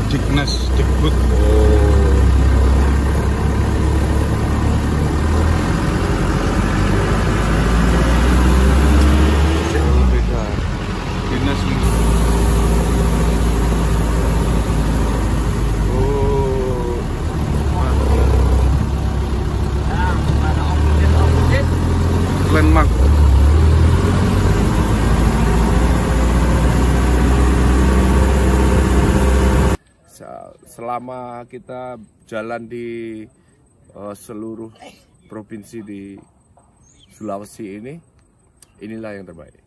Dignas Dikbud. Landmark. Selama kita jalan di seluruh provinsi di Sulawesi ini, inilah yang terbaik.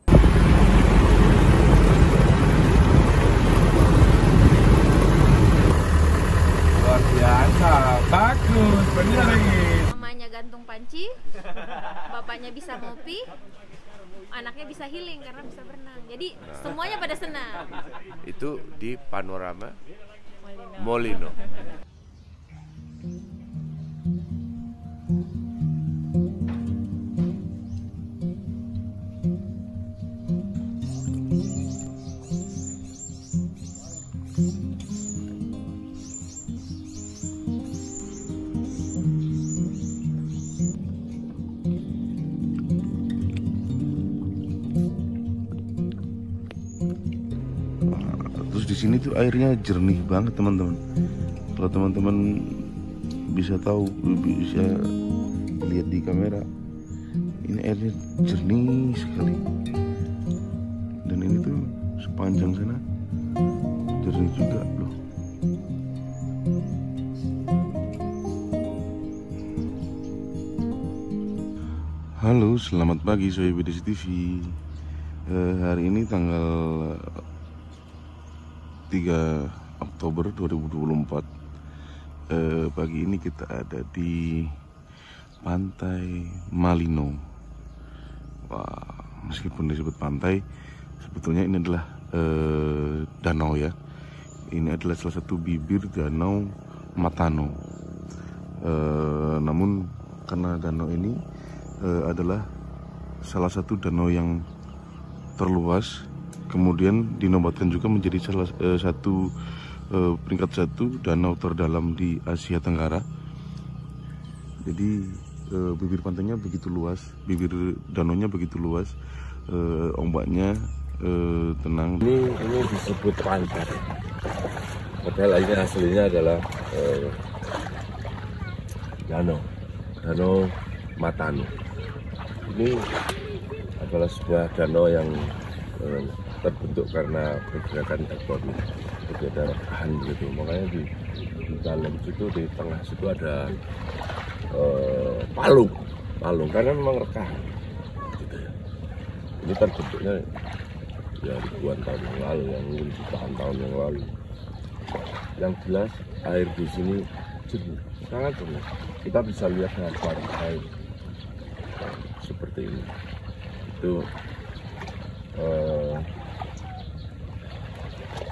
Luar biasa, bagus, benar ini. Mamanya gantung panci, bapaknya bisa ngopi, anaknya bisa healing karena bisa berenang. Jadi semuanya pada senang. Itu di Panorama Molino. Terus di sini tuh airnya jernih banget teman-teman. Kalau teman-teman bisa tahu, bisa lihat di kamera, ini airnya jernih sekali. Dan ini tuh sepanjang sana jernih juga loh. Halo, selamat pagi Sohib BDC TV. Hari ini tanggal 3 Oktober 2024. Pagi ini kita ada di Pantai Malino. Wah, meskipun disebut pantai, sebetulnya ini adalah danau ya. Ini adalah salah satu bibir danau Matano. Namun karena danau ini adalah salah satu danau yang terluas, kemudian dinobatkan juga menjadi salah satu peringkat 1 danau terdalam di Asia Tenggara. Jadi bibir pantainya begitu luas, bibir danaunya begitu luas, ombaknya tenang. Ini disebut pantai, padahal ini aslinya adalah danau Matano. Ini adalah sebuah danau yang terbentuk karena pergerakan tektonik, jadi ada rekahan gitu. Makanya di dalam situ, di tengah situ ada palung karena memang rekahan gitu ya. Ini terbentuknya ya ribuan tahun yang lalu, yang mungkin jutaan tahun yang lalu. Yang jelas air di sini jernih, sangat jernih. Kita bisa lihat dengan warna air seperti ini. Itu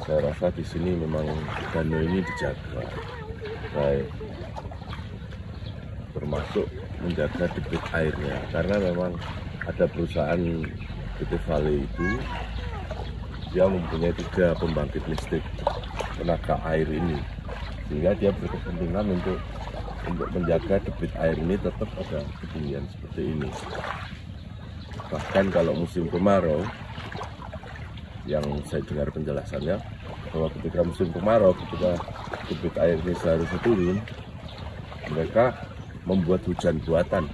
saya rasa di sini memang danau ini dijaga baik, termasuk menjaga debit airnya, karena memang ada perusahaan PT Vale itu, dia mempunyai 3 pembangkit listrik tenaga air ini, sehingga dia berkepentingan untuk menjaga debit air ini tetap pada ketinggian seperti ini. Bahkan kalau musim kemarau, yang saya dengar penjelasannya, bahwa ketika musim kemarau, ketika debit air ini seharusnya turun, mereka membuat hujan buatan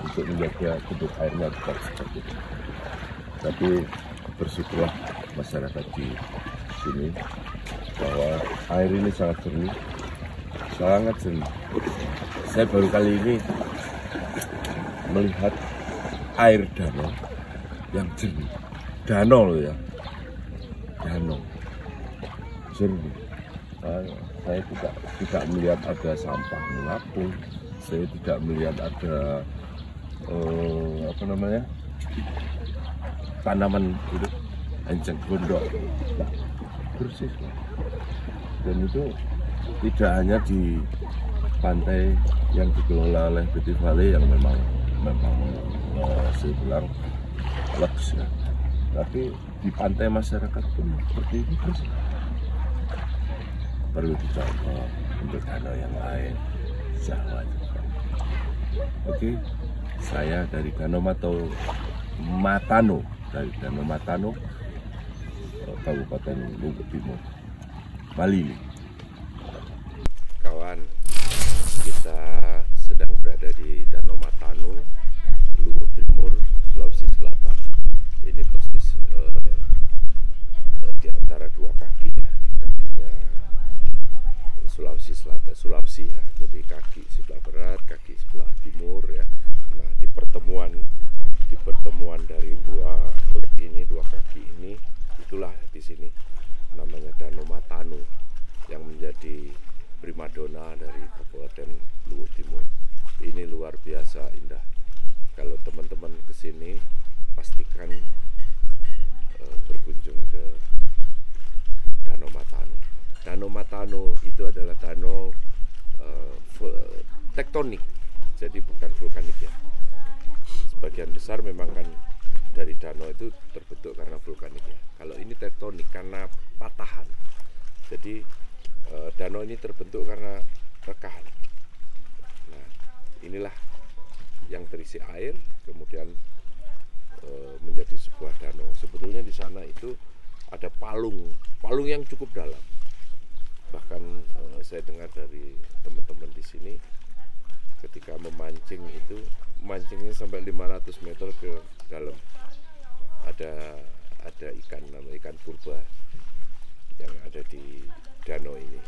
untuk menjaga debit airnya tetap seperti itu. Tapi bersyukurlah masyarakat di sini bahwa air ini sangat jernih, sangat jernih. Saya baru kali ini melihat air danau yang jernih. Danau loh ya, danau jernih. Saya tidak melihat ada sampah mengapung, saya tidak melihat ada tanaman itu enceng gondok, bersih. Dan itu tidak hanya di pantai yang dikelola oleh PT Vale yang memang saya bilang lux ya, tapi di pantai masyarakat pun seperti ini bersih. perlu dicoba untuk danau yang lain. Jawa juga. Oke, saya dari Danau Matano, Kabupaten Luwu Timur, Bali. Kawan, kita sedang berada di Danau Matano, Luwu Timur, Sulawesi Selatan. Ini persis di antara dua kaki ya, kakinya Sulawesi Selatan, Sulawesi ya. Jadi kaki sebelah barat, kaki sebelah timur ya. Nah, di pertemuan dari dua kaki ini, itulah di sini namanya Danau Matano yang menjadi primadona dari Kabupaten Luwu Timur. Ini luar biasa indah. Kalau teman-teman kesini, pastikan berkunjung ke Danau Matano. Danau Matano itu adalah danau tektonik, jadi bukan vulkanik ya. Sebagian besar memang kan dari danau itu terbentuk karena vulkanik ya. Kalau ini tektonik karena patahan. Jadi danau ini terbentuk karena rekahan. Nah, inilah yang terisi air, kemudian menjadi sebuah danau. Sebetulnya di sana itu ada palung yang cukup dalam. Bahkan saya dengar dari teman-teman di sini, ketika memancing itu mancingnya sampai 500 meter ke dalam. Ada ikan, namanya ikan purba yang ada di danau ini.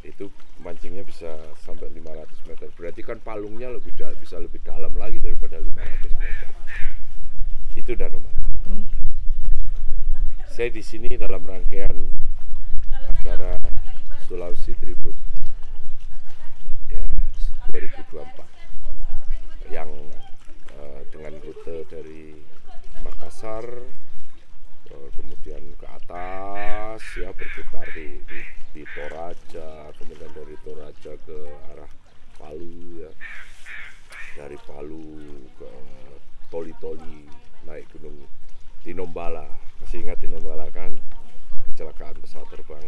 Itu mancingnya bisa sampai 500 meter. Berarti kan palungnya bisa lebih dalam lagi daripada 500 meter. Itu Danau Matano. Saya di sini dalam rangkaian acara Sulawesi Tribute ya 2024 yang dengan rute dari Makassar kemudian ke atas ya, berputar di Toraja, kemudian dari Toraja ke arah Palu ya, dari Palu ke Toli-Toli, naik gunung Tinombala. Masih ingat Tinombala kan, kecelakaan pesawat terbang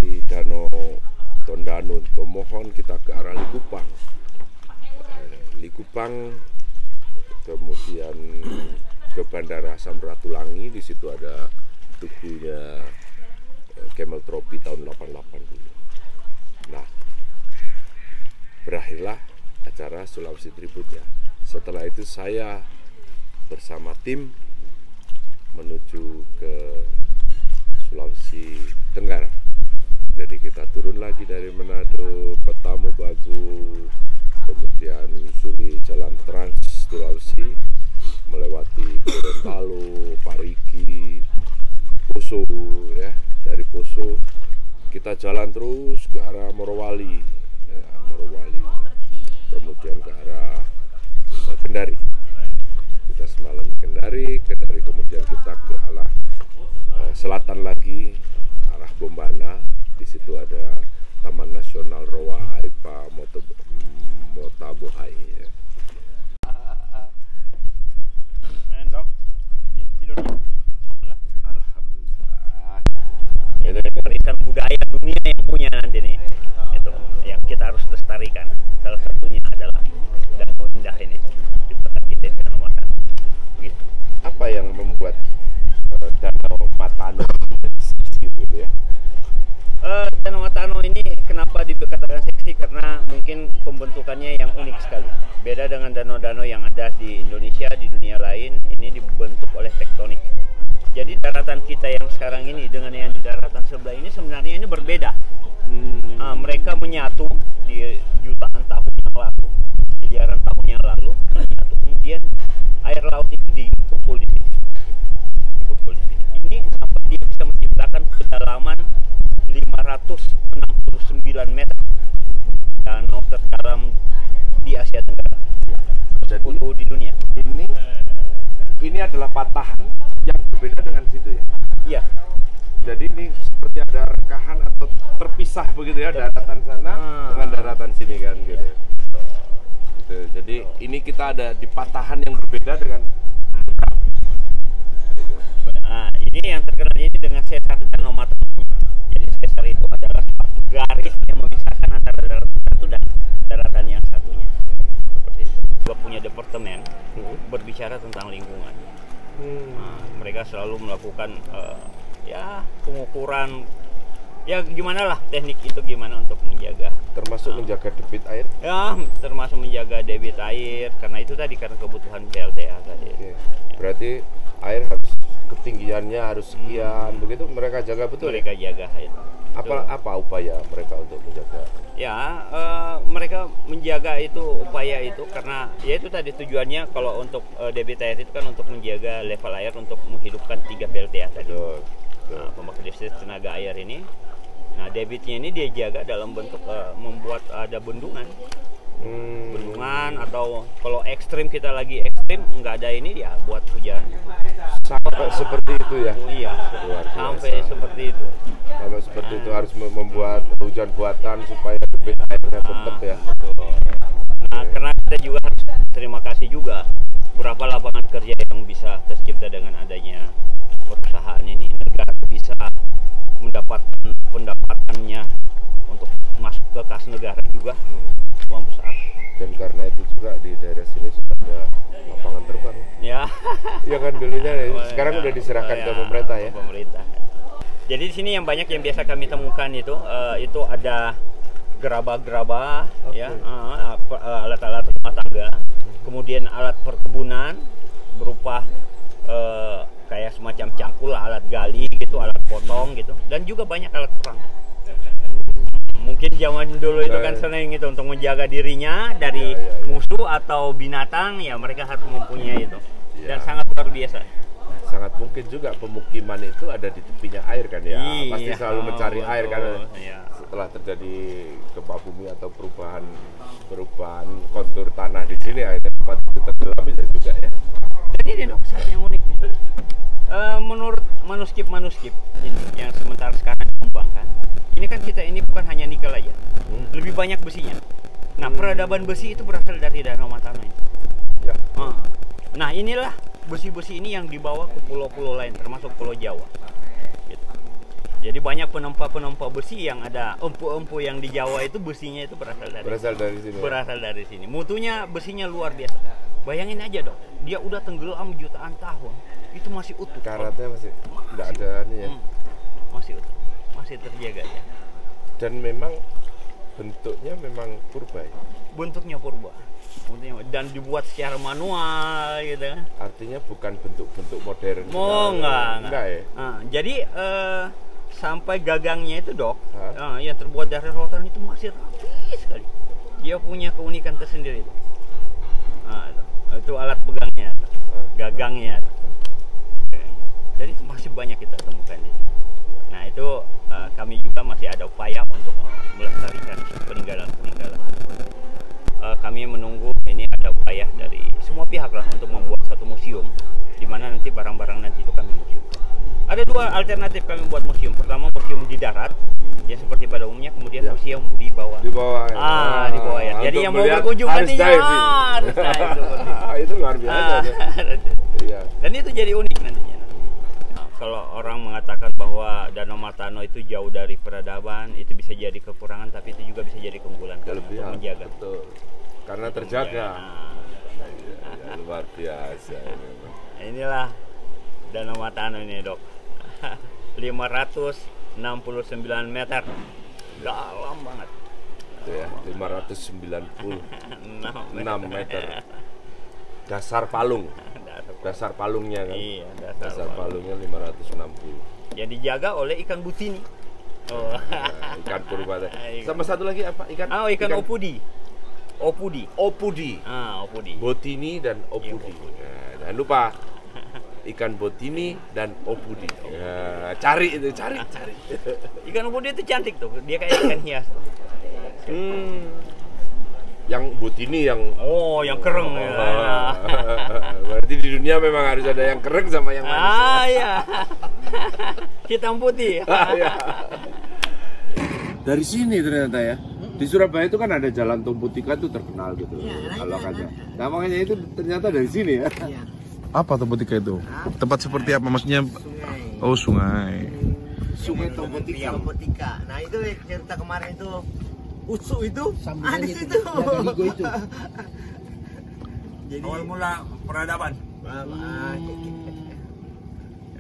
di Danau Tondano. Mohon kita ke arah Likupang, kemudian ke Bandara Samratulangi. Di situ ada tugunya Camel Trophy tahun 88 dulu. Nah, berakhirlah acara Sulawesi Tribute ya. Setelah itu saya bersama tim menuju ke Sulawesi Tenggara. Jadi kita turun lagi dari Manado, Petamobagu, kemudian menyusuri jalan Trans Sulawesi, melewati Gorontalo, Parigi, Poso ya. Dari Poso kita jalan terus ke arah Morowali ya, kemudian ke arah Kendari. Kita semalam di Kendari, kemudian kita ke arah selatan lagi, arah Bombana. Di situ ada Taman Nasional Roa Aipa Motabohai ya. Alhamdulillah. Itu warisan budaya dunia yang punya nanti nih. Itu yang kita harus lestarikan. Salah satunya adalah danau indah ini di belakang kita di Danau Matano. Begitu. Apa yang membuat Danau Matano seksi gitu ya? Danau Matano ini kenapa dikatakan seksi? Karena mungkin pembentukannya yang unik sekali. Beda dengan danau-danau yang ada di Indonesia, di dunia lain, ini dibentuk oleh tektonik. Jadi daratan kita yang sekarang ini dengan yang di daratan sebelah ini sebenarnya ini berbeda. Mereka menyatu di jutaan tahun yang lalu, miliaran tahun yang lalu, menyatu. Kemudian air laut itu dikumpul di sini. Ini sampai dia bisa menciptakan kedalaman 569 meter. Danau terdalam di Asia Tenggara. Jadi di dunia. Ini adalah patahan yang berbeda dengan situ ya. Iya. Jadi ini seperti ada rekahan atau terpisah begitu ya, daratan sana dengan daratan sini kan gitu. Gitu. Jadi ini kita ada di patahan yang berbeda dengan Nah, ini yang terkenal ini dengan sesar Danau Matano. Jadi sesar itu adalah garis yang memisahkan antara daratan satu dan daratan yang satunya. Seperti itu. Juga punya departemen berbicara tentang lingkungan. Nah, mereka selalu melakukan ya pengukuran, ya gimana lah teknik itu gimana untuk menjaga. Termasuk menjaga debit air. Ya, termasuk menjaga debit air karena itu tadi karena kebutuhan PLTA tadi. Oke. Berarti air harus ketinggiannya harus sekian, begitu mereka jaga betul. Mereka jaga itu. Apa upaya mereka untuk menjaga? Ya, mereka menjaga itu upaya itu karena ya itu tadi tujuannya kalau untuk debit air itu kan untuk menjaga level air untuk menghidupkan 3 PLTA tadi. Nah, pembangkit listrik tenaga air ini, nah debitnya ini dia jaga dalam bentuk membuat ada bendungan. Bendungan atau kalau ekstrim kita lagi ekstrim nggak ada ini ya buat hujan. Sampai seperti itu ya? Oh, iya, sampai seperti itu. Sampai seperti itu harus membuat hujan buatan supaya debit airnya tetap ya. Betul. Nah, karena kita juga harus terima kasih juga berapa lapangan kerja yang bisa tercipta dengan adanya perusahaan ini. Negara bisa mendapatkan pendapatannya untuk masuk ke kas negara juga uang besar. Dan karena itu juga di daerah sini sudah ada lapangan terbang. Ya. Ya kan dulunya, sekarang udah diserahkan ke pemerintah ya. Pemerintah. Jadi di sini yang banyak yang biasa kami temukan itu ada gerabah-gerabah, ya, alat-alat rumah tangga, kemudian alat perkebunan berupa kayak semacam cangkul, alat gali gitu, alat potong gitu, dan juga banyak alat perang. Mungkin zaman dulu itu kan sering itu untuk menjaga dirinya dari musuh atau binatang, ya mereka harus mempunyai itu, dan sangat luar biasa. Sangat mungkin juga pemukiman itu ada di tepinya air kan ya, pasti selalu mencari air kan setelah terjadi gempa bumi atau perubahan kontur tanah di sini, akhirnya tempat itu tenggelam bisa juga ya. Jadi ini dok, satu yang unik nih. Menurut manuskrip ini yang sementara sekarang dikembangkan, ini kan kita ini bukan hanya nikel aja, lebih banyak besinya. Nah, peradaban besi itu berasal dari Danau Matano ini. Ya. Nah, inilah besi-besi ini yang dibawa ke pulau-pulau lain, termasuk Pulau Jawa. Gitu. Jadi banyak penempa-penempa besi yang ada, empu-empu yang di Jawa itu besinya itu berasal dari sini. Berasal dari sini. Mutunya besinya luar biasa. Bayangin aja dong, dia udah tenggelam jutaan tahun, itu masih utuh. Karatnya masih nggak ada nih ya. Masih utuh, masih terjaga ya. Dan memang bentuknya memang purba ya? Bentuknya purba. Dan dibuat secara manual gitu. Artinya bukan bentuk-bentuk modern. Enggak ya. Jadi sampai gagangnya itu dok, yang terbuat dari rotan itu masih rapi sekali. Dia punya keunikan tersendiri itu. Itu alat pegangnya, gagangnya. Jadi itu masih banyak kita temukan di sini. Nah itu kami juga masih ada upaya untuk melestarikan peninggalan-peninggalan. Kami menunggu ini ada upaya dari semua pihak lah untuk membuat satu museum di mana nanti barang-barang nanti itu kami museumkan. Ada dua alternatif kami buat museum. Pertama museum di darat, ya seperti pada umumnya, kemudian museum di bawah. Di bawah. Di bawah ya. Jadi yang mau berkunjung nantinya harus itu luar biasa. Iya. Dan itu jadi unik nantinya. Nah, kalau orang mengatakan bahwa Danau Matano itu jauh dari peradaban, itu bisa jadi kekurangan, tapi itu juga bisa jadi keunggulan untuk menjaga. Betul. Karena terjaga. Luar biasa. Inilah Danau Matano ini dok. 599 meter. Dalam banget. Itu ya, 596 meter. Dasar palung. Dasar palungnya kan. Iya, dasar palungnya 560. Yang dijaga oleh ikan butini. Ikan purba. Sama satu lagi apa? Ikan opudi. Opudi. Opudi. Botini dan opudi. Jangan lupa ikan botini dan opudi. Cari. Ikan opudi itu cantik tuh. Dia kayak ikan hias. Yang botini yang yang kereng. Berarti di dunia memang harus ada yang kereng sama yang manis. Iya. Hitam putih. Dari sini ternyata ya. Di Surabaya itu kan ada Jalan Tumpuk Ikan itu terkenal gitu. Kalau katanya. Nah makanya itu ternyata dari sini ya. Apa Tumpuk Ikan itu? Tempat seperti apa maksudnya? Sungai. Oh sungai. Sungai Tompotika. Nah itu cerita kemarin itu Usuk itu di situ. Itu. Jadi Awal mula peradaban.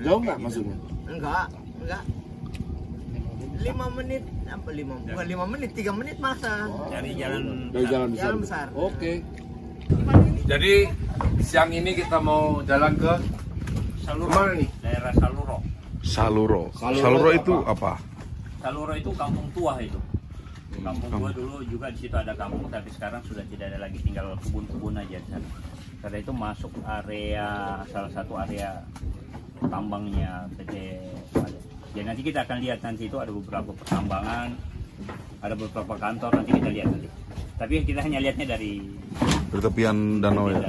Jauh nggak maksudnya? Enggak. 5 menit, bukan 5 menit, 3 menit masa. Cari jalan Jalan besar. Oke. Jadi siang ini kita mau jalan ke Saluro. Mana nih? Daerah Saluro. Saluro itu apa? Saluro itu kampung tua itu. Kampung tua dulu juga di situ ada kampung, tapi sekarang sudah tidak ada lagi, tinggal kebun-kebun aja di sana. Karena itu masuk area salah satu area tambangnya PT. Jadi nanti kita akan lihat, nanti itu ada beberapa pertambangan, ada beberapa kantor, nanti kita lihat nanti. Tapi kita hanya lihatnya dari Tepian danau ya.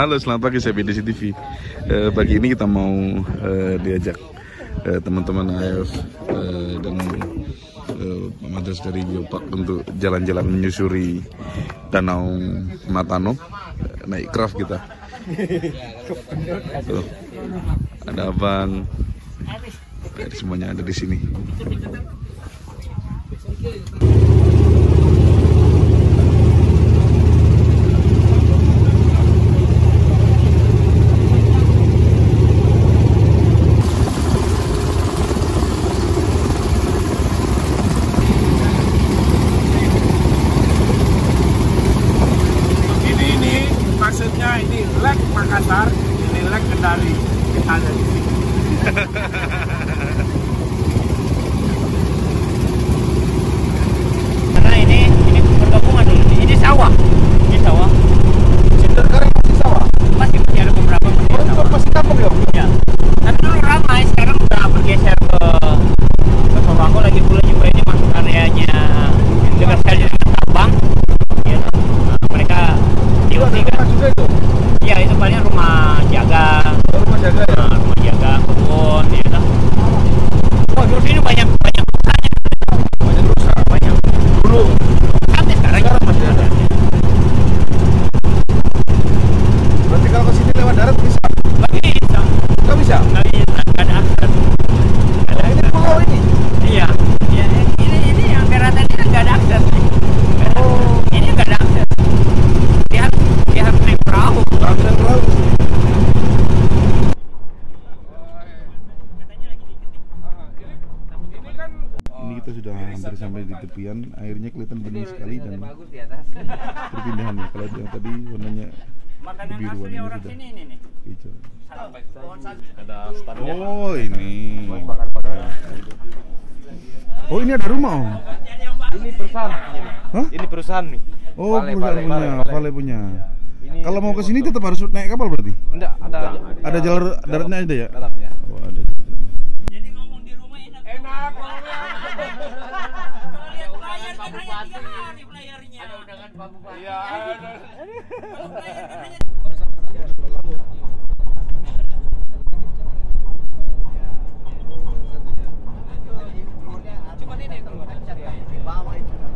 Halo, selamat pagi, saya BDC TV. Pagi ini kita mau diajak teman-teman AF dan Madrasah dari Geopark untuk jalan-jalan menyusuri Danau Matano, naik craft kita. Tuh, ada abang, semuanya ada di sini. Maksudnya ini leg Makassar, ini leg Kendari, kita ada di sini. karena ini perkampungan dulu. Ini sawah. Sekarang masih sawah. Masih ada beberapa sawah. Masih kampung ya? Iya. Tapi dulu ramai, sekarang udah bergeser ke Soroko lagi pula juga ini masuk areanya yang dekat sekali dengan tambang. Ya. Nah, mereka diungsikan. Juga itu? Iya, itu paling rumah jaga. Rumah jaga ya? Nah, rumah jaga, kebun, ya kan. Wah, terus ini banyak rusaknya. Banyak rusak. Banyak. Dulu. Sampai sekarang Masih ada. Berarti kalau ke sini lewat darat bisa? nggak bisa. Nggak bisa? Nggak bisa, nggak ada akses. Nggak ada Ini akses. pulau ini? Iya. Ya, ini yang daratan ini kan nggak ada akses nih. Ini nggak ada akses. Dia harus naik perahu. Bangunan perahu. Ini kita sudah hampir sampai di tepian, airnya kelihatan bening sekali dan perpindahan ya. Kalau yang tadi warnanya Makanan kebiruan, asli ini orang sudah sini ini nih. hijau. Ada standnya. Oh ini. Oh ini ada rumah Om? Ini perusahaan. Hah? Ini perusahaan nih. Oh perusahaan punya, Vale punya. Kalau mau ke sini tetap harus naik kapal berarti? Enggak, Ada jalur daratnya ada ya? darat ya. Oh ada. Jadi ngomong di rumah enak. Enak. Kalau lihat pelayar kan hanya 3 hari pelayarnya. Ada undangan Pak Bupati. Iya. Kalau pelayar kan hanya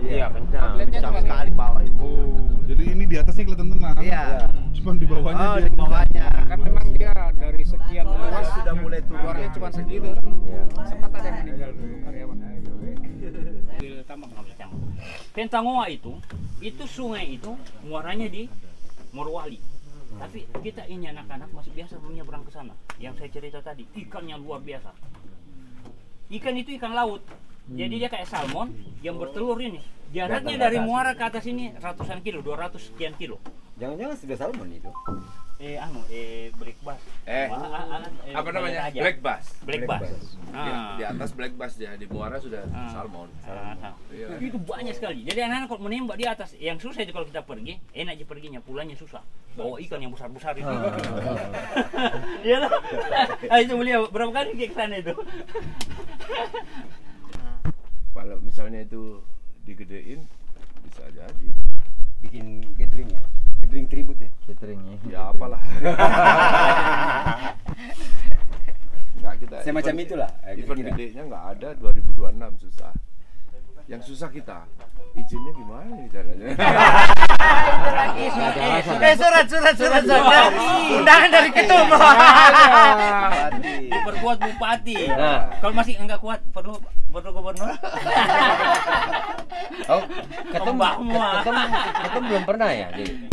Iya, kencang sekali bawah itu. Oh, jadi ini di atasnya kelihatan tenang. Iya. Cuma di bawahnya. Oh, dia di bawahnya. Kan memang dia dari sekian luas Sudah mulai turun. keluarnya cuma segitu. Sempat ada yang meninggal karyawan. di tambang Pentangoa itu sungai itu muaranya di Morowali. Tapi kita ini anak-anak masih biasa belum nyebrang ke sana. Yang saya cerita tadi, ikannya luar biasa. Ikan itu ikan laut. Jadi dia kayak salmon yang bertelur ini. Jaraknya dari muara ke atas ini ratusan kilo, 200 sekian kilo. Jangan-jangan sudah salmon itu. Black bass. Apa namanya? aja. Black bass. Black bass. Di atas black bass dia, di muara sudah salmon. Iya. Itu banyak sekali. Jadi anak-anak kalau menembak di atas, yang susah itu kalau kita pergi, enak aja perginya, pulangnya susah. Bawa ikan yang besar-besar itu. Iya lah. Itu mulia berapa kali ke sana itu? Kalau misalnya itu digedein bisa jadi. Bikin gathering ya. Gathering tribut ya. Ya apalah. Enggak kita. Semacam itulah. Event gedenya nggak ada 2026 susah. Yang susah kita. Izinnya gimana nih caranya? Surat. Undangan dari ketum. Diperkuat bupati. Kalau masih enggak kuat perlu gubernur. Oh, ketum belum pernah ya, jadi.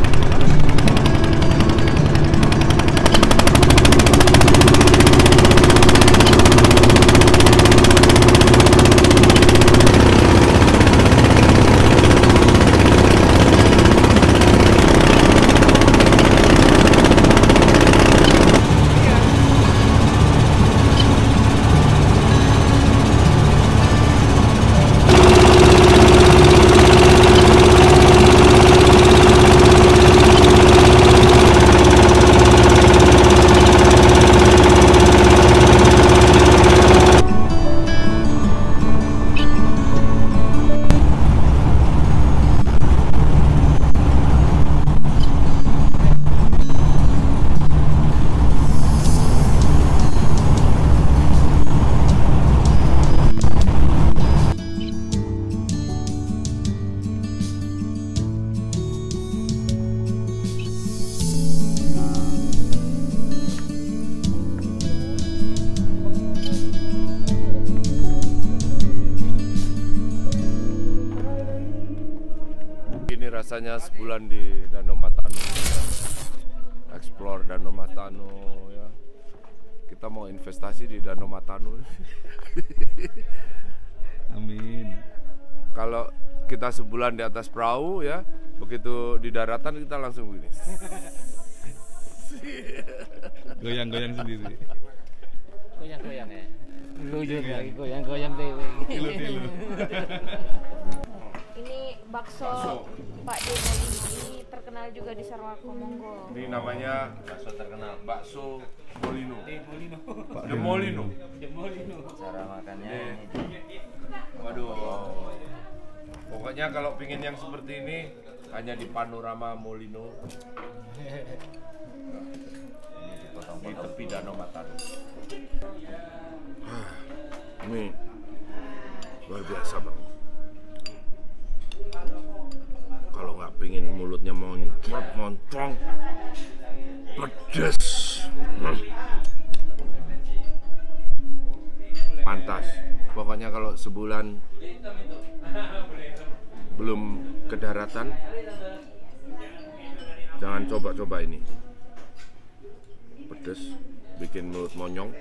Rasanya sebulan di Danau Matano, ya. Explore Danau Matano ya. Kita mau investasi di Danau Matano. Amin. Kalau kita sebulan di atas perahu ya, begitu di daratan kita langsung begini. Goyang-goyang sendiri. Goyang-goyang ya. Goyang-goyang Tilu-tilu. Ini bakso Pak De Molino, ini terkenal juga di Sarawak, Monggo. Ini namanya bakso terkenal, bakso Molino. De Molino. Cara makannya ini. Waduh. Pokoknya kalau pingin yang seperti ini hanya di Panorama Molino. Di tepi Danau Matano. Ini luar biasa Bang. Kalau nggak pingin mulutnya moncrot, moncong, pedas, pantas. Pokoknya kalau sebulan belum ke daratan, jangan coba-coba ini. Pedas, bikin mulut monyong.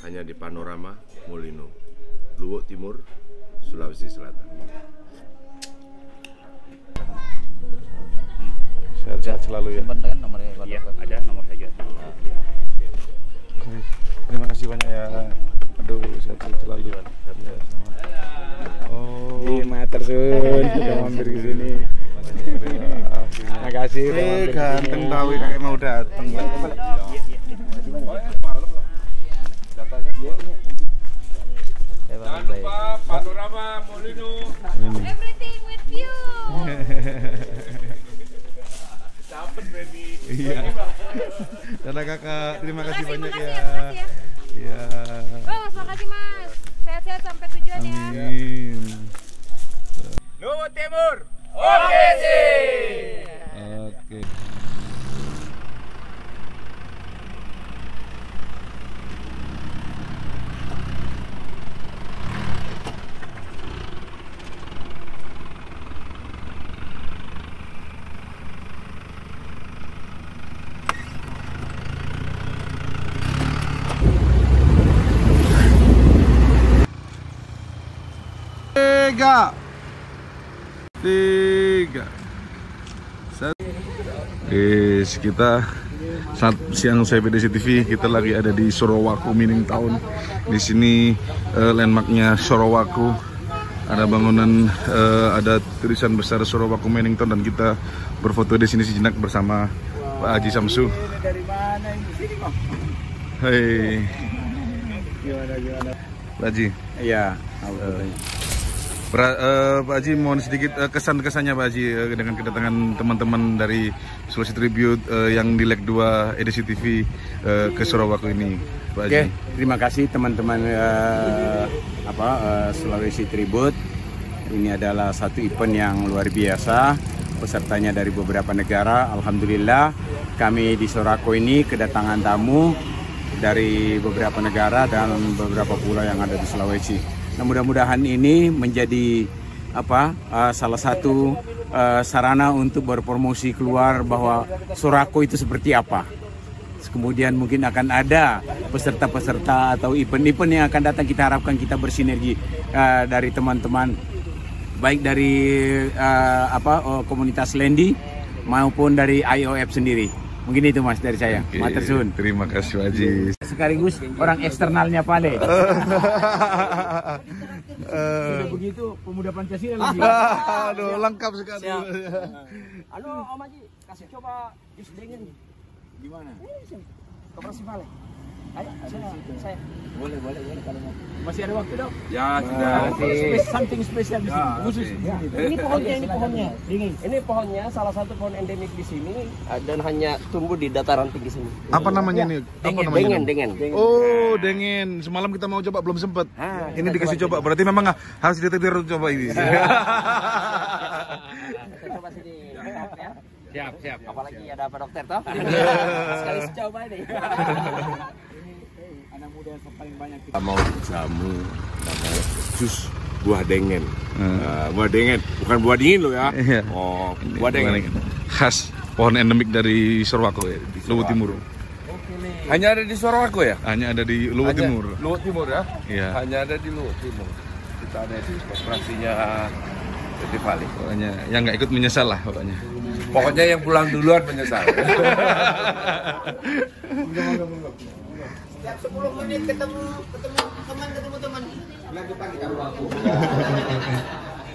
Hanya di Panorama Molino, Luwuk Timur, Sulawesi Selatan. Sehat-sehat selalu ya. Kan nomornya? Iya, ada nomor saja. Terima kasih banyak ya. Aduh, sehat-sehat selalu. Ya, oh, Di Mater Sun, sudah mampir ke sini. Terima kasih. Ganteng tahu kakek mau datang. Jangan lupa Panorama Molino. Everything with you. Dapat baby. Iya. Dadah kakak, terima kasih banyak makasih ya. makasih ya. Iya. Mas, makasih Mas. Sehat-sehat sampai tujuan ya. Amin. Luwuk Timur. Oke sih. Oke. Tiga. Kita saat siang saya PDC TV, kita lagi ada di Sorowaku Mining Town. Di sini landmarknya Sorowaku. Ada bangunan, ada tulisan besar Sorowaku Mining Town, dan kita berfoto di sini sejenak bersama Pak Haji Samsu. Dari mana ini? Sini kok. Hei, Gimana? Pak Haji. Iya. Pak Haji, mohon sedikit kesan-kesannya Pak Haji dengan kedatangan teman-teman dari Sulawesi Tribute yang di leg 2 edisi TV ke Sorowaku ini, Pak Haji. Oke, terima kasih teman-teman Sulawesi Tribute Ini adalah satu event yang luar biasa. Pesertanya dari beberapa negara. Alhamdulillah kami di Sorako ini kedatangan tamu dari beberapa negara dan beberapa pulau yang ada di Sulawesi. Nah, mudah-mudahan ini menjadi salah satu sarana untuk berpromosi keluar bahwa Sorako itu seperti apa. Kemudian mungkin akan ada peserta-peserta atau event-event yang akan datang. Kita harapkan kita bersinergi dari teman-teman, baik dari komunitas Lendi maupun dari IOF sendiri. Mungkin itu Mas dari saya. Matur suwun. Terima kasih Haji. Sekaligus orang eksternalnya Pale. Sudah begitu pemuda Pancasila lagi. Aduh, lengkap sekali. Halo Om Haji, kasih coba jus dingin. Gimana? Koperasi Pale. Ayo, saya. Boleh kalau mau. Masih ada waktu dong? Ya, sudah. Something spesial di sini, khusus. Ya. Ini pohonnya, dingin. Ini pohonnya salah satu pohon endemik di sini dan hanya tumbuh di dataran tinggi sini. Apa namanya ini? Dengen. Oh, dengen. Semalam kita mau coba belum sempat. Ini dikasih coba. Berarti memang harus ditetir coba ini. Kita coba sini. Ya. Siap. Apalagi ada Pak Dokter toh? Sekali coba ini. Anak muda yang paling banyak kita mau jamu namanya jus buah dengen. Buah dengen, bukan buah dingin loh ya. Oh, buah dengen. Khas pohon endemik dari Sorowako ya, Luwu Timur. Hanya ada di Sorowako ya? Hanya ada di Luwu Timur. Luwu Timur ya? Iya. Hanya ada di Luwu Timur. Kita ada di operasinya Detik Valley. Pokoknya yang nggak ikut menyesal lah pokoknya. Pokoknya yang pulang duluan menyesal. Setiap 10 menit ketemu teman. Lanjut pagi kita waktu.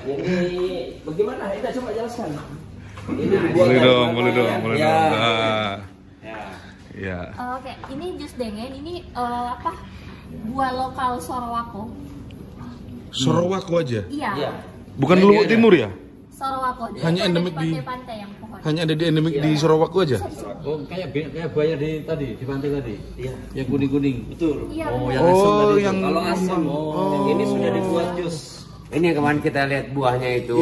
Ini bagaimana? Kita coba jelaskan. Boleh dong. Ya. Oke, ini jus dengen ini buah lokal Sorowako. Sorowako aja? Iya. Bukan Luwu Timur ya? Sorowako. Hanya endemik di pantai yang pohon. Hanya ada di endemik di Sorowako aja? Oh, kayak buaya di pantai tadi. Iya. Yang kuning-kuning. Betul. Iya. Oh, yang asam tadi. Yang kalau asam. Ini sudah dibuat jus. Ini yang kemarin kita lihat buahnya itu.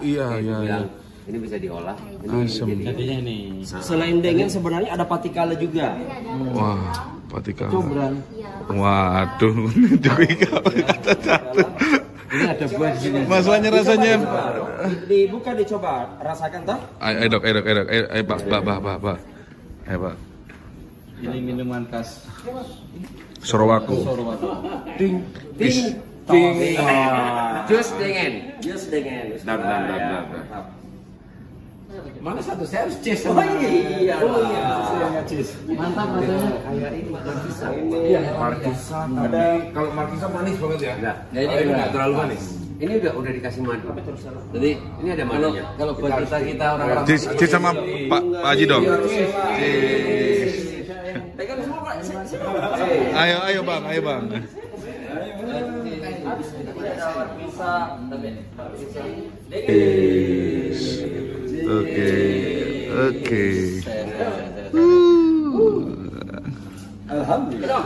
Iya, Bilang, ini bisa diolah. Asam. Jadinya ini. Selain dengen sebenarnya ada patikala juga. Wah, patikala. Cobran. Waduh, juga Ini ada buah di sini. Masalahnya rasanya. Dibuka dicoba, rasakan toh? Ayo dok. Ayo Pak. Ayo Pak. Ini minuman khas Sorowako. Ding. Jus dengen. Dan. Mana satu? Saya harus cheese. Oh iya. Mantap rasanya. Kayak ini markisa. Markisa. Ada kalau markisa manis banget ya. Enggak. Ini enggak terlalu manis. Ini udah dikasih madu. Jadi ini ada madunya. Kalau buat kita orang-orang Cis sama Pak Haji dong. Pegang semua Pak. Ayo bang. Oke. Alhamdulillah.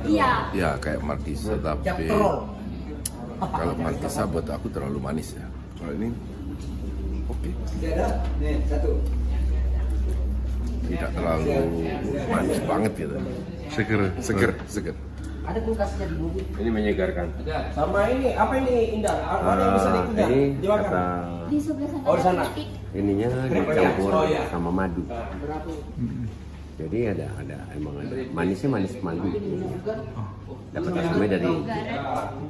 Iya. Ya kayak markisa tapi kalau markisa buat aku terlalu manis ya. Kalau ini oke. Tidak terlalu manis banget gitu. Seger. Ada kulkasnya di mobil. Ini menyegarkan. Sama ini, apa ini Indah? Apa yang bisa dikunyah? Ini kata Di sebelah sana. Oh, di sana. ininya dicampur sama madu. Jadi ada manisnya manis madu. Dapat asamnya dari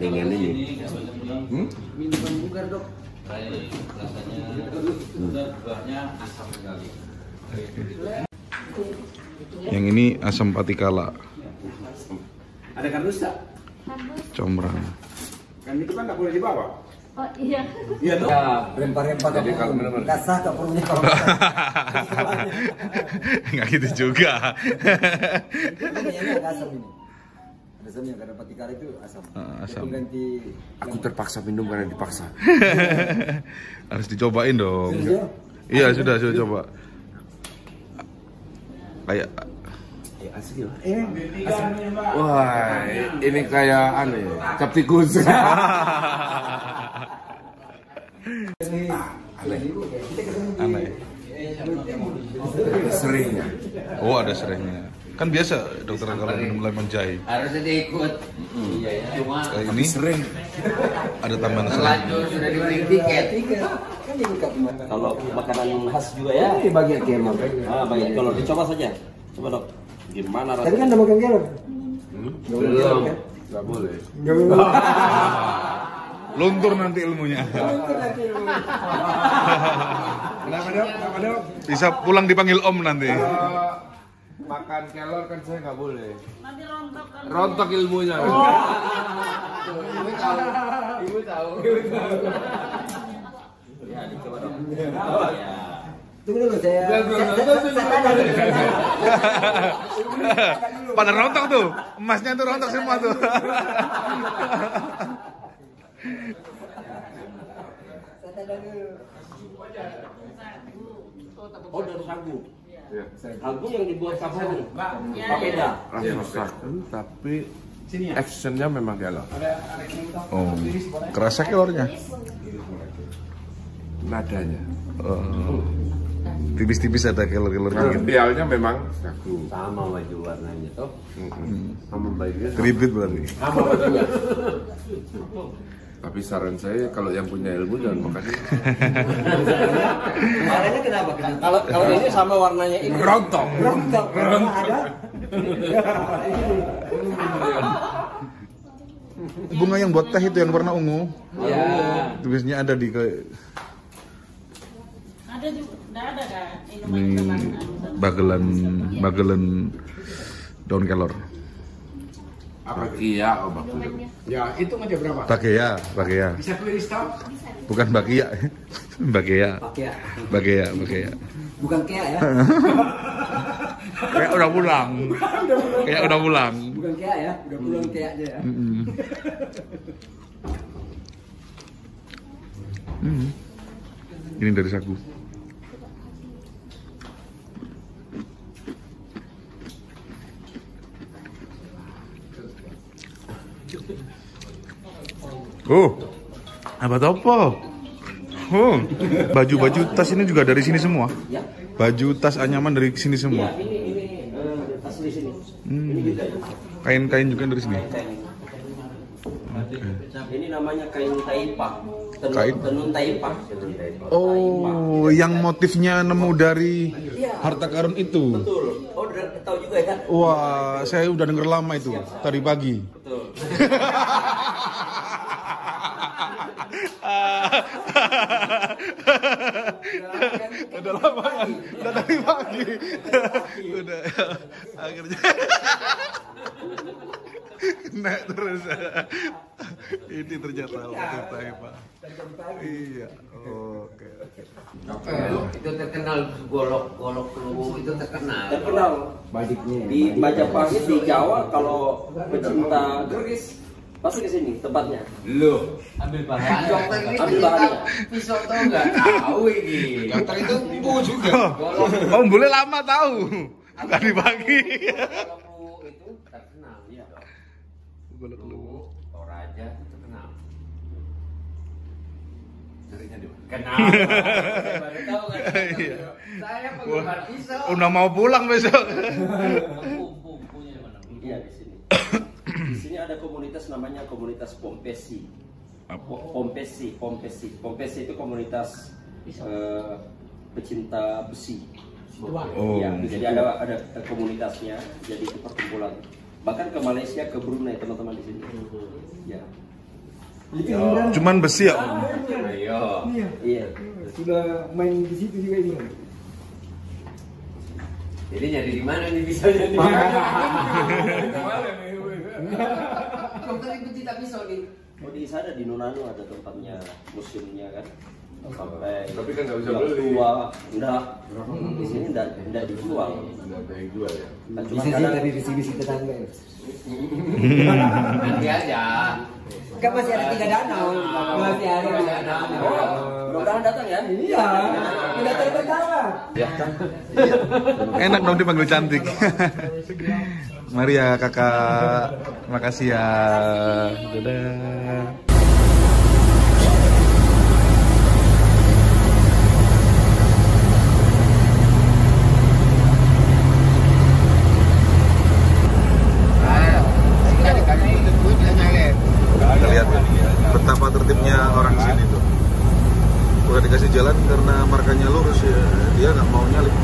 dengan ini. Minuman bugar dok. buahnya asam sekali. Yang ini asam patikala. Ada kardus tak? Combrang. Kan itu kan nggak boleh dibawa. Oh iya. Iya dok. Rempah-rempah Jadi kalau benar-benar Kasah ke perutnya kalau Nggak gitu juga. ini ada asam ini. Ada asamnya karena patikala itu asam. Asam. Itu ganti. aku terpaksa minum karena dipaksa. Harus dicobain dong. Iya sudah coba. Kayak Asli lah. Wah, ini kayak aneh, cap tikus. Aneh. Seringnya. Oh, ada seringnya. Kan biasa dokter kalau mulai menjahit. Harusnya dia ikut. Iya ya. Cuma Ini sering. Ada tambahan sering. terlanjur sudah dibeli tiket. Kalau makanan khas juga ya. Ini bagian kelor. Ah, bagian kelor. Dicoba saja. Coba dok. Gimana rasanya? Tadi kan udah makan kelor. Belum. Nggak boleh. Luntur nanti ilmunya. Kenapa dok? Bisa pulang dipanggil om nanti. Makan kelor kan saya nggak boleh. Nanti rontok ilmunya. Ibu tahu. Ya, dicoba dok. Tunggu dulu saya. Pada rontok tuh, emasnya tuh rontok semua tuh. Oh, dari sagu. Ya. Sagu yang dibuat sagu. Papeda. Rasa sagu tapi actionnya memang kelor. Oh, kerasa kelornya. Nadanya. Tipis-tipis ada kelor-kelor. Nah, idealnya memang sagu. Sama baju warnanya toh. Sama bajunya. Tribute berarti. Sama bajunya. Tapi saran saya kalau yang punya ilmu jangan makan ini. Warnanya kenapa? Kalau ini sama warnanya ini. Rontok. Rontok. Ada. Bunga yang buat teh itu yang warna ungu. Ya. Tulisnya ada di ke. Ada juga, ada kan? Ini bagelan daun kelor. Bakia, bakia. Ya, itu aja berapa? Bakia. Bisa beli stop? Bukan bakia. Bakia. Bukan kea ya. Kayak udah pulang. Bukan kea ya. Udah pulang keanya ya. Ini dari sagu. Oh, apa topo? Oh, baju tas ini juga dari sini semua. Baju tas anyaman dari sini semua. Ini asli sini. Kain-kain juga dari sini. Ini namanya kain taipak. Tenun taipak. Oh, yang motifnya nemu dari harta karun itu. Betul. Oh, udah tahu juga ya kan? Wah, saya udah denger lama itu tadi pagi. Betul. Udah lama kan? Udah dari pagi. Udah akhirnya. Naik terus. Ini ternyata Pak. Iya. Oke. Itu terkenal golok luwu itu terkenal. Terkenal. Di Majapahit di Jawa kalau pecinta keris pasti ke sini tempatnya. Loh, ambil bahan. Ambil bahannya. Pisau tau nggak? Tahu ini. Dokter itu bu juga. Oh, boleh lama tahu. Tadi pagi. Golok itu terkenal ya. Golok luwu. Toraja terkenal. Carinya di mana? Kenal. Baru tahu kan? Saya penggemar pisau. Udah mau pulang besok. Punya mana? Iya di sini. Di sini ada komunitas namanya komunitas Pompesi. Pompesi itu komunitas pecinta besi. Oh. Ya, jadi ada komunitasnya, jadi itu perkumpulan. Bahkan ke Malaysia, ke Brunei teman-teman di sini. Ya. Cuman besi ya? Ayo. Iya. Sudah main di situ juga ini. Jadi nyari di mana nih bisa jadi? Dokter itu tidak pisau nih. Oh di sana di Nonano ada tempatnya museumnya kan. sampai tapi kan nggak bisa yang beli. tua. Enggak, di sini enggak dijual. Nggak ada yang jual ya. Nah, Di cuma sini kadang dari visi tetangga. Nanti aja. Kan masih ada 3 danau. Masih ada 3 danau. mudah-mudahan datang ya. Iya. Tidak terkendala. Enak dong dipanggil cantik. Mari ya kakak, makasih ya. Dadah. Kita lihat betapa tertibnya orang sini tuh. Udah dikasih jalan karena markanya lurus ya, dia nggak mau nyalip.